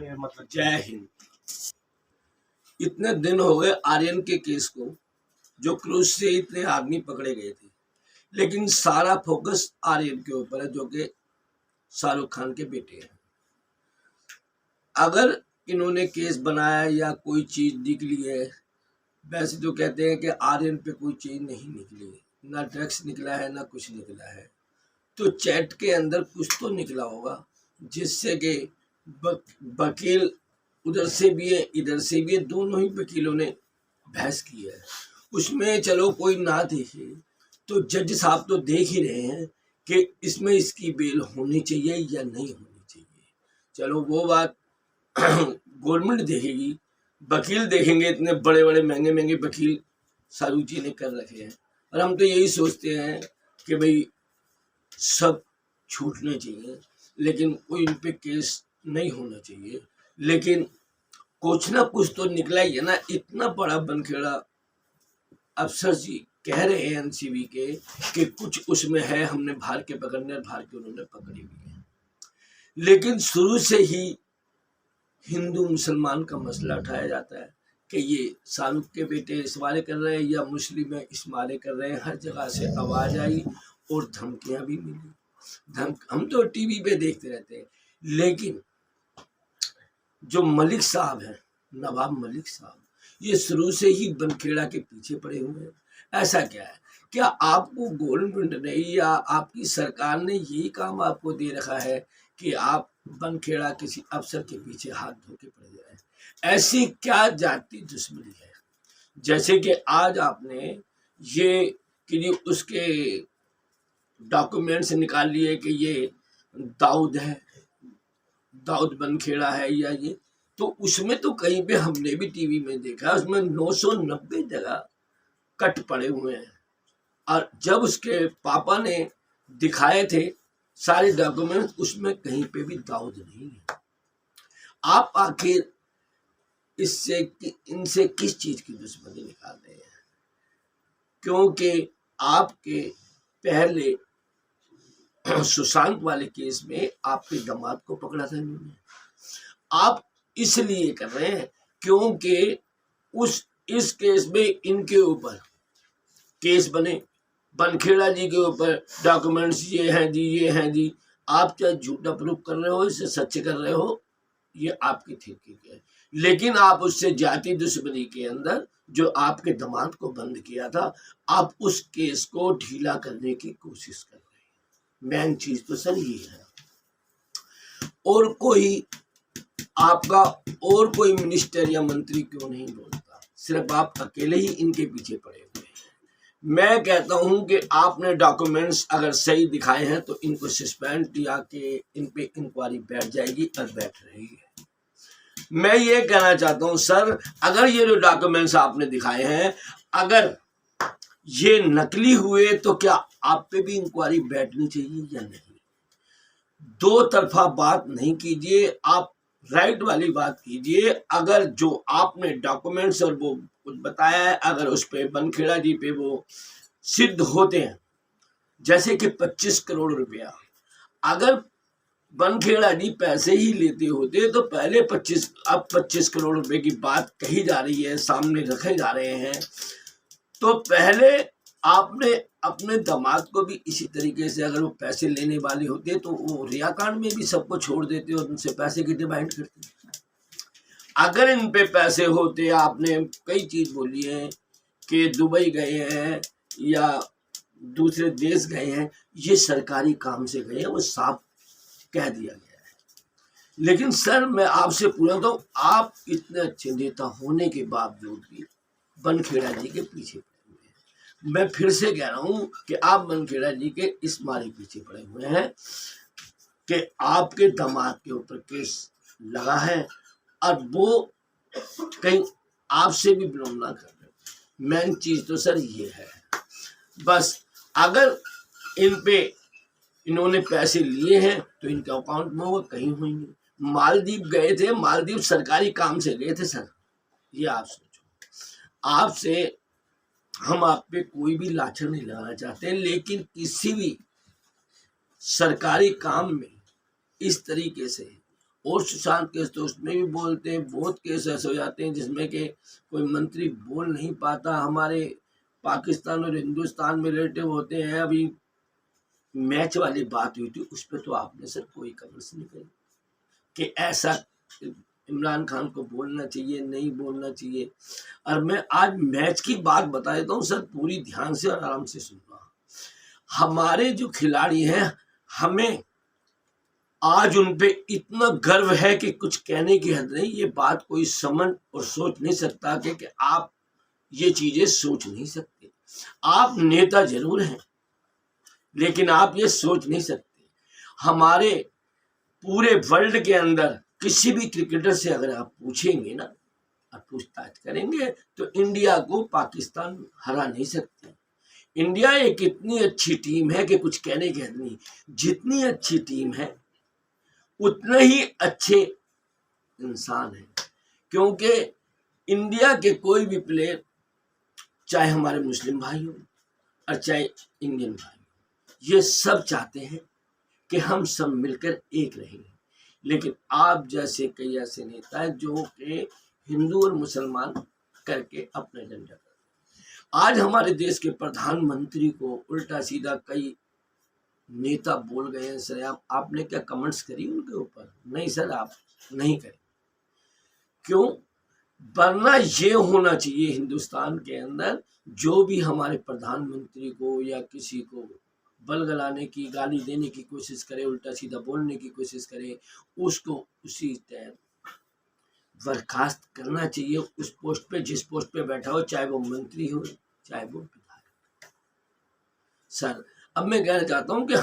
मतलब जय हिंद। इतने दिन हो गए आर्यन के केस को, जो क्रूज से इतने आदमी पकड़े गए थे, लेकिन सारा फोकस आर्यन के ऊपर है, जो कि शाहरुख खान के बेटे हैं। अगर इन्होंने केस बनाया या कोई चीज निकली है, वैसे तो कहते हैं कि आर्यन पे कोई चीज नहीं निकली, ना ड्रग्स निकला है ना कुछ निकला है, तो चैट के अंदर कुछ तो निकला होगा, जिससे कि वकील उधर से भी है इधर से भी है, दोनों ही वकीलों ने बहस की है। उसमें चलो कोई ना देखे तो जज साहब तो देख ही रहे हैं कि इसमें इसकी बेल होनी चाहिए या नहीं होनी चाहिए। चलो वो बात गवर्नमेंट देखेगी, वकील देखेंगे, इतने बड़े बड़े महंगे महंगे वकील शाहरुख जी ने कर रखे हैं। और हम तो यही सोचते हैं कि भाई सब छूटने चाहिए, लेकिन कोई इन पे केस नहीं होना चाहिए। लेकिन कुछ ना कुछ तो निकला ही है ना। इतना बड़ा बनखेड़ा अफसर जी कह रहे हैं एनसीबी के कि कुछ उसमें है, हमने भार के पकड़ने और भार के उन्होंने पकड़ी हुई है। लेकिन शुरू से ही हिंदू मुसलमान का मसला उठाया जाता है कि ये शाहरुख के बेटे इस्माले कर रहे हैं या मुस्लिम इस्माले कर रहे हैं। हर जगह से आवाज आई और धमकियां भी मिली। हम तो टीवी पे देखते रहते हैं, लेकिन जो मलिक साहब हैं, नवाब मलिक साहब, ये शुरू से ही बनखेड़ा के पीछे पड़े हुए हैं। ऐसा क्या है? क्या आपको गवर्नमेंट ने या आपकी सरकार ने यही काम आपको दे रखा है कि आप बनखेड़ा किसी अफसर के पीछे हाथ धो के पड़ जाए? ऐसी क्या जाति दुश्मनी है? जैसे कि आज आपने ये कि उसके डॉक्यूमेंट्स निकाल लिए कि ये दाऊद है, दाऊद बनखेड़ा है या ये, तो उसमें तो कहीं पे हमने भी टीवी में देखा, उसमें 990 जगह कट पड़े हुए हैं। और जब उसके पापा ने दिखाए थे सारे डॉक्यूमेंट, उसमें कहीं पे भी दाऊद नहीं है। आप आखिर इससे इनसे किस चीज की दुश्मनी निकाल रहे हैं? क्योंकि आपके पहले सुशांत वाले केस में आपके दामाद को पकड़ा था इन्होंने। आप इसलिए कर रहे हैं क्योंकि इस केस में इनके ऊपर केस बने, बनखेड़ा जी के ऊपर डॉक्यूमेंट्स ये हैं जी, ये हैं जी। आप चाहे झूठा प्रूफ कर रहे हो, इसे सच कर रहे हो, ये आपकी थिंकिंग है। लेकिन आप उससे जाति दुश्मनी के अंदर जो आपके दामाद को बंद किया था, आप उस केस को ढीला करने की कोशिश कर रहे हैं। मेन चीज तो सर ये है। और कोई आपका और कोई मिनिस्टर या मंत्री क्यों नहीं बोलता? सिर्फ आप अकेले ही इनके पीछे पड़े हुए हैं। मैं कहता हूं कि आपने डॉक्यूमेंट्स अगर सही दिखाए हैं तो इनको सस्पेंड या के इन पे इंक्वायरी बैठ जाएगी और बैठ रही है। मैं ये कहना चाहता हूं सर, अगर ये जो डॉक्यूमेंट्स आपने दिखाए हैं अगर ये नकली हुए तो क्या आप पे भी इंक्वायरी बैठनी चाहिए या नहीं? दो तरफा बात नहीं कीजिए, आप राइट वाली बात कीजिए। अगर जो आपने डॉक्यूमेंट्स और वो कुछ बताया है, अगर उस पे बनखेड़ा जी पे वो सिद्ध होते हैं, जैसे कि 25 करोड़ रुपया, अगर बनखेड़ा जी पैसे ही लेते होते तो पहले 25 करोड़ रुपए की बात कही जा रही है, सामने रखे जा रहे हैं, तो पहले आपने अपने दामाद को भी इसी तरीके से, अगर वो पैसे लेने वाले होते तो वो रियाकांड में भी सबको छोड़ देते और उनसे पैसे की डिमांड करते। अगर इन पे पैसे होते, आपने कई चीज बोली है कि दुबई गए हैं या दूसरे देश गए हैं, ये सरकारी काम से गए हैं, वो साफ कह दिया गया है। लेकिन सर मैं आपसे पूछता हूँ, आप इतने अच्छे नेता होने के बावजूद भी बनखेड़ा जी के पीछे पड़े हुए हैं। मैं फिर से कह रहा हूं कि आप बनखेड़ा जी के इस मारे पीछे पड़े हुए हैं कि आपके दामाद के ऊपर केस लगा है और वो कहीं आपसे भी बिलोंग ना कर रहे। मेन चीज तो सर ये है। बस अगर इन पे इन्होंने पैसे लिए हैं तो इनके अकाउंट में वो कहीं होंगे। मालदीव गए थे, मालदीव सरकारी काम से गए थे सर, ये आप सोचो। आपसे हम आप पे कोई भी लाछन नहीं लगाना चाहते, लेकिन किसी भी सरकारी काम में इस तरीके से और सुशांत केस तो उसमें भी बोलते हैं, बहुत केस ऐसे हो जाते हैं जिसमें कि कोई मंत्री बोल नहीं पाता। हमारे पाकिस्तान और हिंदुस्तान में रिलेटिव होते हैं। अभी मैच वाली बात हुई थी, उस पर तो आपने सर कोई कमेंट्स नहीं करी कि ऐसा इमरान खान को बोलना चाहिए, नहीं बोलना चाहिए। और मैं आज मैच की बात बता देता हूँ सर, पूरी ध्यान से और आराम से सुनना। हमारे जो खिलाड़ी हैं, हमें आज उन पे इतना गर्व है कि कुछ कहने की हद नहीं। ये बात कोई समझ और सोच नहीं सकता कि आप ये चीजें सोच नहीं सकते। आप नेता जरूर हैं, लेकिन आप ये सोच नहीं सकते। हमारे पूरे वर्ल्ड के अंदर किसी भी क्रिकेटर से अगर आप पूछेंगे ना, आप पूछताछ करेंगे, तो इंडिया को पाकिस्तान हरा नहीं सकते। इंडिया एक इतनी अच्छी टीम है कि कुछ कहने की हद नहीं। जितनी अच्छी टीम है उतने ही अच्छे इंसान हैं, क्योंकि इंडिया के कोई भी प्लेयर, चाहे हमारे मुस्लिम भाई हो और चाहे इंडियन भाई हो, ये सब चाहते हैं कि हम सब मिलकर एक रहेंगे। लेकिन आप जैसे कई ऐसे नेता हैं जो कि हिंदू और मुसलमान करके अपने एजेंडा करते हैं। आज हमारे देश के प्रधानमंत्री को उल्टा सीधा कई नेता बोल गए हैं। सर आपने क्या कमेंट्स करी उनके ऊपर? नहीं सर, आप नहीं करें। क्यों? वरना ये होना चाहिए हिंदुस्तान के अंदर, जो भी हमारे प्रधानमंत्री को या किसी को बलगलाने की, गाली देने की कोशिश करे, उल्टा सीधा बोलने की कोशिश करे, उसको उसी टाइम बर्खास्त करना चाहिए उस पोस्ट पे, जिस पोस्ट पे बैठा हो, चाहे वो मंत्री हो चाहे वो विधायक। सर अब मैं कहना चाहता हूं कि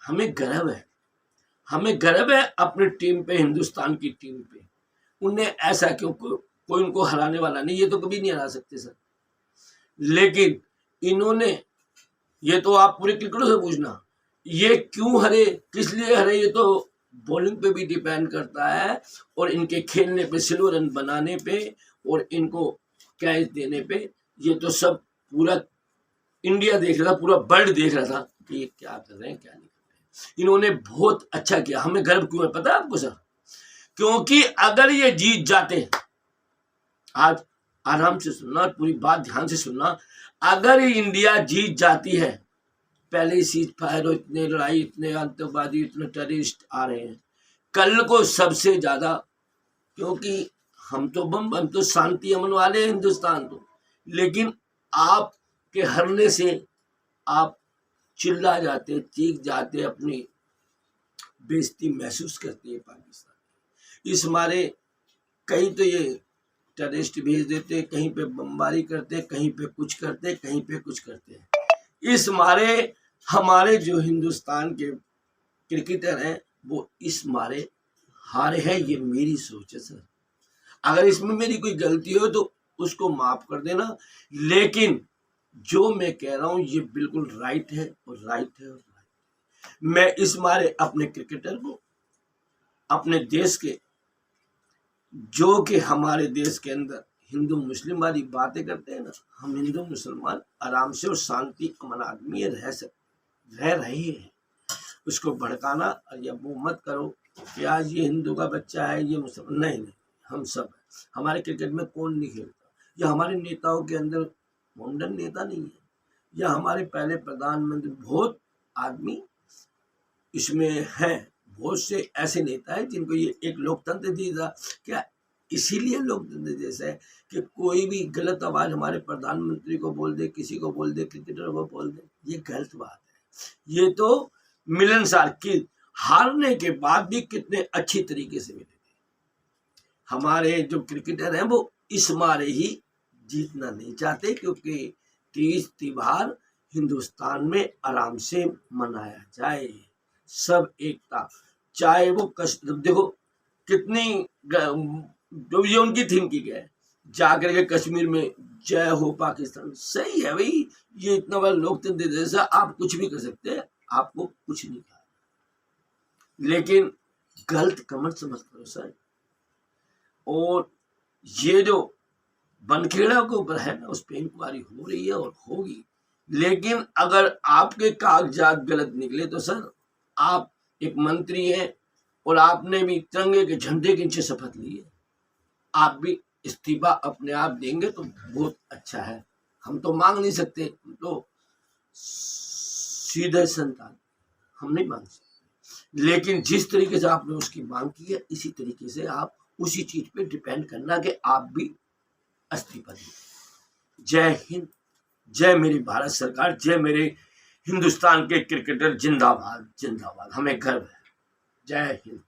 हमें गर्व है अपनी टीम पे, हिंदुस्तान की टीम पे। उन्हें ऐसा क्यों, कोई उनको हराने वाला नहीं, ये तो कभी नहीं हरा सकते सर। लेकिन इन्होंने, ये तो आप पूरे क्रिकेटरों से पूछना, ये क्यों हरे, किस लिए हरे, ये तो बॉलिंग पे भी डिपेंड करता है, और इनके खेलने पे, स्लो रन बनाने पे, और इनको कैच देने पे। ये तो सब पूरा इंडिया देख रहा था, पूरा वर्ल्ड देख रहा था कि ये क्या कर रहे हैं, क्या नहीं कर रहे हैं। इन्होंने बहुत अच्छा किया। हमें गर्व क्यों है पता है आपको सर? क्योंकि अगर ये जीत जाते, आज आराम से सुनना, पूरी बात ध्यान से सुनना, अगर इंडिया जीत जाती है, पहले ही सीज फायर हो, इतने लड़ाई, इतने आतंकवादी, इतने टेररिस्ट आ रहे हैं, कल को सबसे ज्यादा, क्योंकि हम तो शांति अमन वाले हैं हिंदुस्तान तो, लेकिन आपके हरने से आप चिल्ला जाते, चीख जाते, अपनी बेइज्जती महसूस करते हैं पाकिस्तान। इस मारे कहीं तो ये टेररिस्ट भेज देते, कहीं पे बमबारी करते, कहीं पे कुछ करते, कहीं पे कुछ करते हैं। इस मारे हमारे जो हिंदुस्तान के क्रिकेटर हैं वो इस मारे हारे हैं। ये मेरी सोच है सर। अगर इसमें मेरी कोई गलती हो तो उसको माफ कर देना, लेकिन जो मैं कह रहा हूं ये बिल्कुल राइट है, और राइट है, और राइट। मैं इस मारे अपने क्रिकेटर को, अपने देश के, जो कि हमारे देश के अंदर हिंदू मुस्लिम वाली बातें करते हैं ना, हम हिंदू मुसलमान आराम से और शांति अमन आदमी रह रहे हैं। उसको भड़काना या वो मत करो कि आज ये हिंदू का बच्चा है, ये मुसलमान, नहीं, हम सब है। हमारे क्रिकेट में कौन नहीं खेलता, या हमारे नेताओं के अंदर मॉडर्न नेता नहीं है, या हमारे पहले प्रधानमंत्री, बहुत आदमी इसमें है, बहुत से ऐसे नेता हैं जिनको ये एक लोकतंत्र दिया। क्या इसीलिए लोकतंत्र जैसा है कि कोई भी गलत आवाज हमारे प्रधानमंत्री को बोल दे, किसी को बोल दे, क्रिकेटर को बोल दे, ये गलत बात है। ये तो मिलनसार की, हारने के बाद भी कितने अच्छी तरीके से मिले थे। हमारे जो क्रिकेटर हैं वो इस मारे ही जीतना नहीं चाहते, क्योंकि तीज त्योहार हिंदुस्तान में आराम से मनाया जाए, सब एकता, चाहे वो देखो कितनी जो ये उनकी थिंकिंग है, जाकर के कश्मीर में जय हो पाकिस्तान, सही है भाई, ये इतना बड़ा लोकतंत्र जैसा, आप कुछ भी कर सकते हैं, आपको कुछ नहीं कहा, लेकिन गलत कमेंट मत करो सर। और ये जो बनखेड़ा के ऊपर है ना, उस पर इंक्वायरी हो रही है और होगी, लेकिन अगर आपके कागजात गलत निकले तो सर, आप एक मंत्री हैं, और आपने भी तिरंगे के झंडे के नीचे शपथ ली है। आप भी इस्तीफा अपने आप देंगे तो बहुत अच्छा है। हम तो मांग नहीं सकते, हम तो सीधे संतान, हम नहीं मांग सकते। लेकिन जिस तरीके से आपने उसकी मांग की है, इसी तरीके से आप उसी चीज पे डिपेंड करना कि आप भी इस्तीफा दें। जय हिंद, जय मेरी भारत सरकार, जय मेरे हिंदुस्तान के क्रिकेटर, जिंदाबाद जिंदाबाद, हमें गर्व है। जय हिंद।